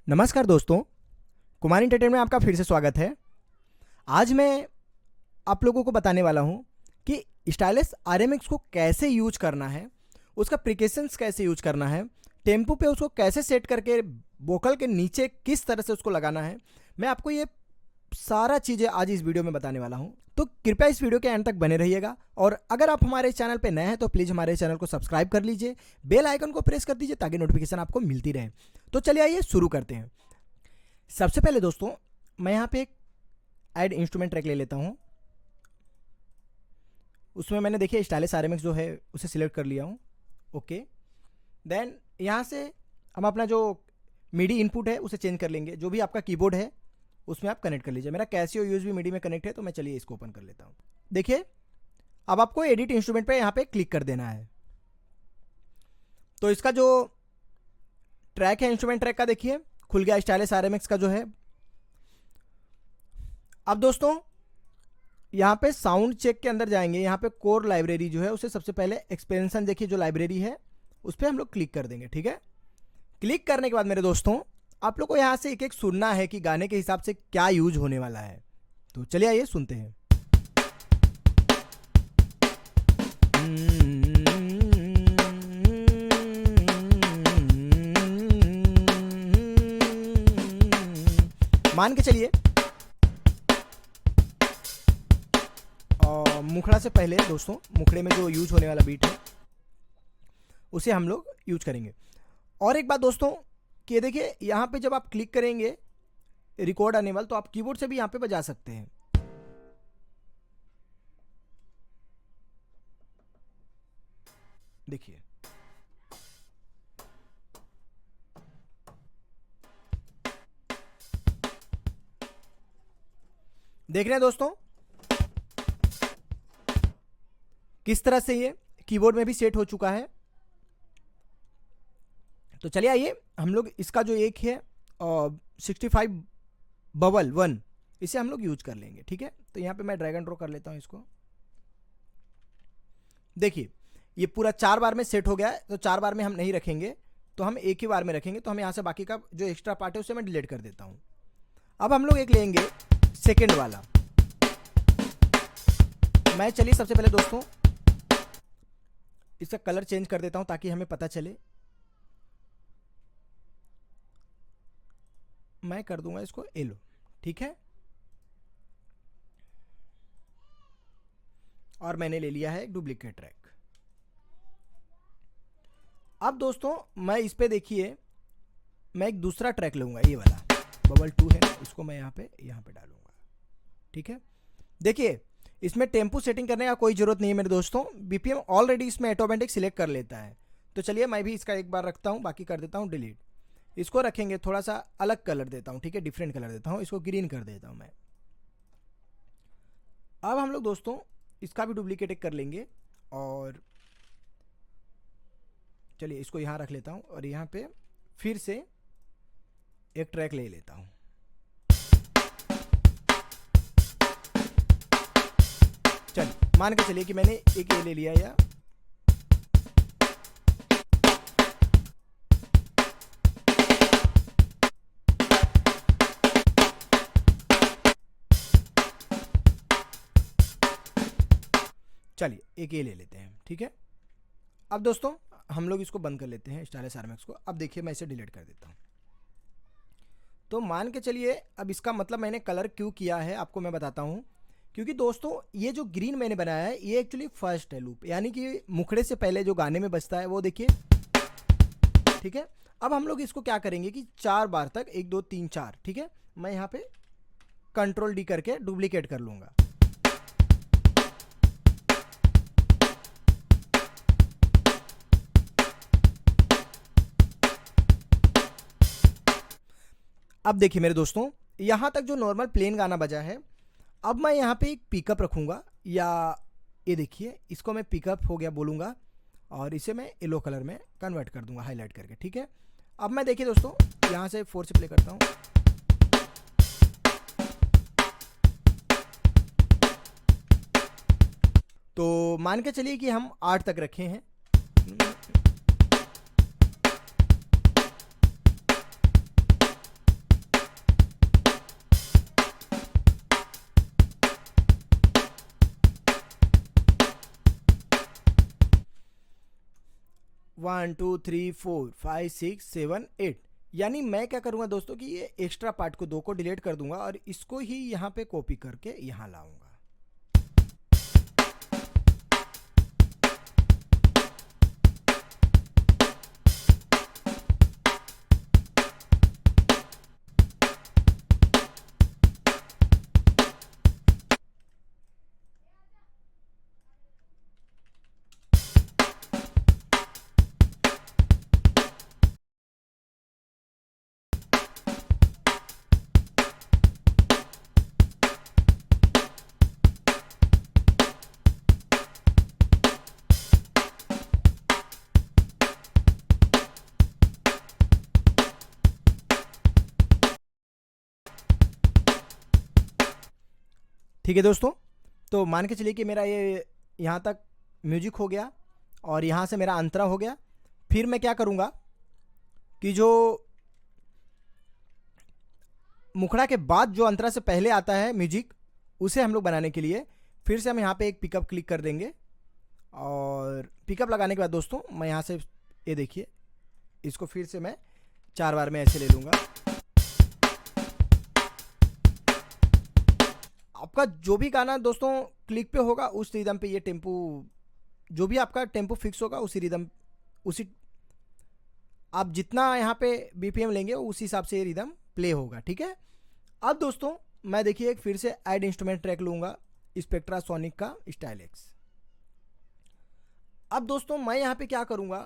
नमस्कार दोस्तों, कुमार एंटरटेनमेंट में आपका फिर से स्वागत है। आज मैं आप लोगों को बताने वाला हूँ कि स्टाइलिश आरएमएक्स को कैसे यूज करना है, उसका प्रिकॉशंस कैसे यूज करना है, टेम्पो पे उसको कैसे सेट करके वोकल के नीचे किस तरह से उसको लगाना है। मैं आपको ये सारा चीज़ें आज इस वीडियो में बताने वाला हूँ, तो कृपया इस वीडियो के एंड तक बने रहिएगा। और अगर आप हमारे चैनल पे नए हैं तो प्लीज़ हमारे चैनल को सब्सक्राइब कर लीजिए, बेल आइकन को प्रेस कर दीजिए ताकि नोटिफिकेशन आपको मिलती रहे। तो चलिए आइए शुरू करते हैं। सबसे पहले दोस्तों, मैं यहाँ पे एक ऐड इंस्ट्रूमेंट ट्रैक ले लेता हूँ। उसमें मैंने देखिए स्टाइलिश आरएमएक्स जो है उसे सिलेक्ट कर लिया हूँ। ओके, देन यहाँ से हम अपना जो मिडी इनपुट है उसे चेंज कर लेंगे। जो भी आपका कीबोर्ड है उसमें आप कनेक्ट कर लीजिए। मेरा कैसियो यूएसबी मिडी में कनेक्ट है, तो मैं चलिए इसको ओपन कर लेता हूँ। देखिए, अब आपको एडिट इंस्ट्रूमेंट पे यहाँ पे क्लिक कर देना है। तो इसका जो ट्रैक है इंस्ट्रूमेंट ट्रैक का, देखिए खुल गया स्टाइलिश आरएमएक्स का जो है। अब दोस्तों यहाँ पे साउंड चेक के अंदर जाएंगे। यहाँ पे कोर लाइब्रेरी जो है उसे सबसे पहले एक्सपेंशन देखिए जो लाइब्रेरी है उस पर हम लोग क्लिक कर देंगे। ठीक है, क्लिक करने के बाद मेरे दोस्तों आप लोग को यहाँ से एक एक सुनना है कि गाने के हिसाब से क्या यूज होने वाला है। तो चलिए आइए सुनते हैं। मान के चलिए मुखड़ा से पहले दोस्तों, मुखड़े में जो यूज होने वाला बीट है उसे हम लोग यूज करेंगे। और एक बात दोस्तों कि देखिए यहाँ पे जब आप क्लिक करेंगे रिकॉर्ड अनेबल, तो आप कीबोर्ड से भी यहाँ पे बजा सकते हैं। देखिए देख रहे हैं दोस्तों किस तरह से ये कीबोर्ड में भी सेट हो चुका है। तो चलिए आइए हम लोग इसका जो एक है 65 बबल 1 इसे हम लोग यूज कर लेंगे। ठीक है, तो यहाँ पे मैं ड्रैग एंड ड्रॉप कर लेता हूँ इसको। देखिए ये पूरा 4 बार में सेट हो गया है। तो 4 बार में हम नहीं रखेंगे, तो हम एक ही बार में रखेंगे। तो हम यहाँ से बाकी का जो एक्स्ट्रा पार्ट है उसे मैं डिलीट कर देता हूँ। अब हम लोग एक लेंगे सेकेंड वाला। मैं चलिए सबसे पहले दोस्तों इसका कलर चेंज कर देता हूँ ताकि हमें पता चले। मैं कर दूंगा इसको येलो। ठीक है, और मैंने ले लिया है एक डुप्लीकेट ट्रैक। अब दोस्तों मैं इस पे देखिए मैं एक दूसरा ट्रैक लूंगा, ये वाला बबल 2 है ना, इसको मैं यहाँ पे डालूंगा। ठीक है, देखिए इसमें टेम्पो सेटिंग करने का कोई जरूरत नहीं है मेरे दोस्तों। बीपीएम ऑलरेडी इसमें ऑटोमेटिक सिलेक्ट कर लेता है। तो चलिए मैं भी इसका एक बार रखता हूँ, बाकी कर देता हूँ डिलीट। इसको रखेंगे, थोड़ा सा अलग कलर देता हूँ। ठीक है, डिफरेंट कलर देता हूँ, इसको ग्रीन कर देता हूँ मैं। अब हम लोग दोस्तों इसका भी डुप्लीकेट एक कर लेंगे और चलिए इसको यहाँ रख लेता हूँ और यहाँ पे फिर से एक ट्रैक ले लेता हूँ। चलिए मान के चलिए कि मैंने एक ये ले लिया या चलिए एक ये ले लेते हैं। ठीक है, अब दोस्तों हम लोग इसको बंद कर लेते हैं स्टाइलिश आरएमएक्स को। अब देखिए मैं इसे डिलीट कर देता हूँ। तो मान के चलिए अब इसका मतलब मैंने कलर क्यों किया है आपको मैं बताता हूँ। क्योंकि दोस्तों ये जो ग्रीन मैंने बनाया है ये एक्चुअली फर्स्ट है लूप, यानी कि मुखड़े से पहले जो गाने में बजता है वो देखिए। ठीक है, अब हम लोग इसको क्या करेंगे कि 4 बार तक 1 2 3 4। ठीक है, मैं यहाँ पे कंट्रोल डी करके डुप्लीकेट कर लूंगा। अब देखिए मेरे दोस्तों यहाँ तक जो नॉर्मल प्लेन गाना बजा है, अब मैं यहाँ पे एक पिकअप रखूँगा, या ये देखिए इसको मैं पिकअप हो गया बोलूँगा और इसे मैं येलो कलर में कन्वर्ट कर दूँगा हाईलाइट करके। ठीक है, अब मैं देखिए दोस्तों यहाँ से 4 से प्ले करता हूँ। तो मान के चलिए कि हम 8 तक रखे हैं। 1 2 3 4 5 6 7 8। यानी मैं क्या करूँगा दोस्तों कि ये एक्स्ट्रा पार्ट को 2 को डिलीट कर दूंगा और इसको ही यहाँ पे कॉपी करके यहाँ लाऊंगा। ठीक है दोस्तों, तो मान के चलिए कि मेरा ये यहाँ तक म्यूजिक हो गया और यहाँ से मेरा अंतरा हो गया। फिर मैं क्या करूँगा कि जो मुखड़ा के बाद जो अंतरा से पहले आता है म्यूजिक, उसे हम लोग बनाने के लिए फिर से हम यहाँ पे एक पिकअप क्लिक कर देंगे और पिकअप लगाने के बाद दोस्तों मैं यहाँ से ये देखिए इसको फिर से मैं 4 बार में ऐसे ले लूँगा। आपका जो भी गाना दोस्तों क्लिक पे होगा उस रिदम पे ये टेम्पो, जो भी आपका टेम्पो फिक्स होगा उसी रिदम, उसी आप जितना यहाँ पे बीपीएम लेंगे उस हिसाब से ये रिदम प्ले होगा। ठीक है, अब दोस्तों मैं देखिए एक फिर से ऐड इंस्ट्रूमेंट ट्रैक लूँगा स्पेक्ट्रा सोनिक का स्टाइलेक्स। अब दोस्तों मैं यहाँ पे क्या करूँगा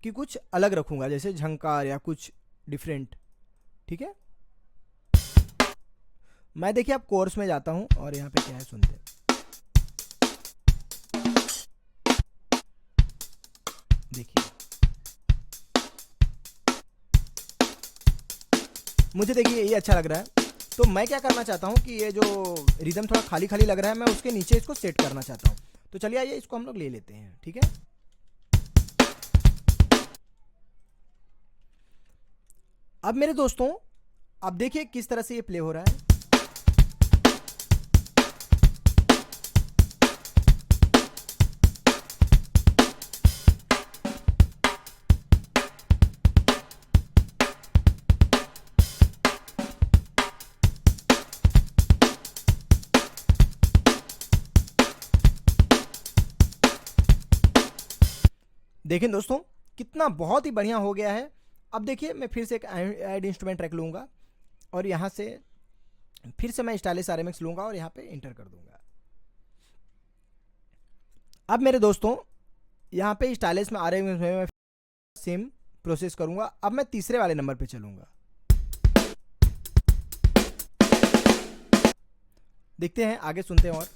कि कुछ अलग रखूँगा, जैसे झंकार या कुछ डिफरेंट। ठीक है, मैं देखिए अब कोर्स में जाता हूँ और यहाँ पे क्या है सुनते हैं। देखिए मुझे देखिए ये अच्छा लग रहा है, तो मैं क्या करना चाहता हूँ कि ये जो रिदम थोड़ा खाली खाली लग रहा है मैं उसके नीचे इसको सेट करना चाहता हूँ। तो चलिए आइए इसको हम लोग ले लेते हैं। ठीक है, अब मेरे दोस्तों अब देखिए किस तरह से ये प्ले हो रहा है। देखें दोस्तों कितना बहुत ही बढ़िया हो गया है। अब देखिए मैं फिर से एक ऐड इंस्ट्रूमेंट ट्रैक लूँगा और यहाँ से फिर से मैं स्टाइलिश आरएमएक्स लूँगा और यहाँ पे इंटर कर दूँगा। अब मेरे दोस्तों यहाँ पे स्टाइलिश में आरएमएक्स में मैं सेम प्रोसेस करूँगा। अब मैं तीसरे वाले नंबर पे चलूँगा। देखते हैं आगे, सुनते हैं और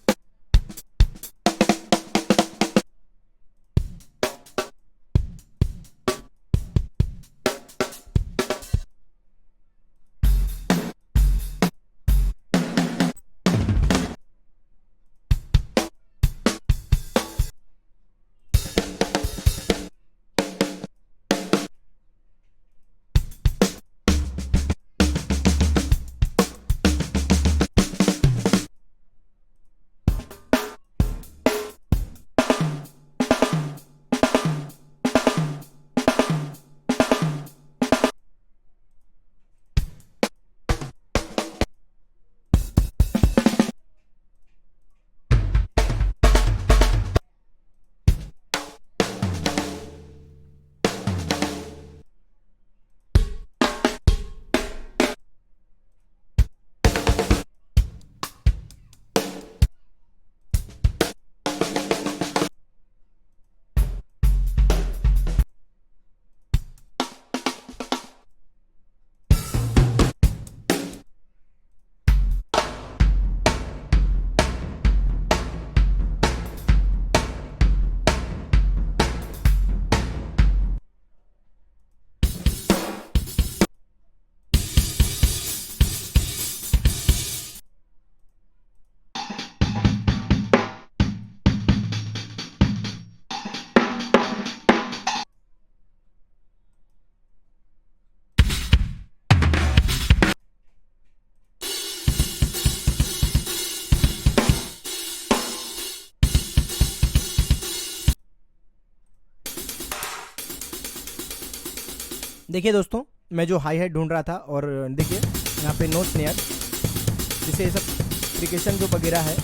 देखिए दोस्तों, मैं जो हाई हैट ढूंढ रहा था, और देखिए यहाँ पे नो स्नेयर, जिससे ये सब एप्लीकेशन जो वगैरह है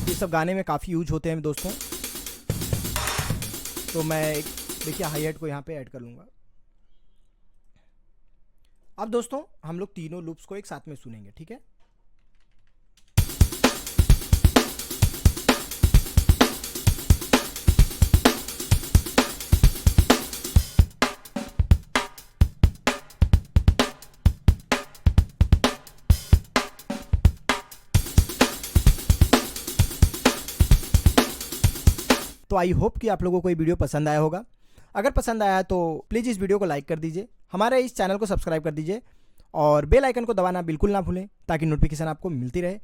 ये सब गाने में काफ़ी यूज होते हैं दोस्तों। तो मैं एक देखिए हाई हैट को यहाँ पे ऐड कर लूँगा। अब दोस्तों हम लोग तीनों लूप्स को एक साथ में सुनेंगे, ठीक है। तो आई होप कि आप लोगों को ये वीडियो पसंद आया होगा। अगर पसंद आया तो प्लीज़ इस वीडियो को लाइक कर दीजिए, हमारे इस चैनल को सब्सक्राइब कर दीजिए और बेल आइकन को दबाना बिल्कुल ना भूलें, ताकि नोटिफिकेशन आपको मिलती रहे।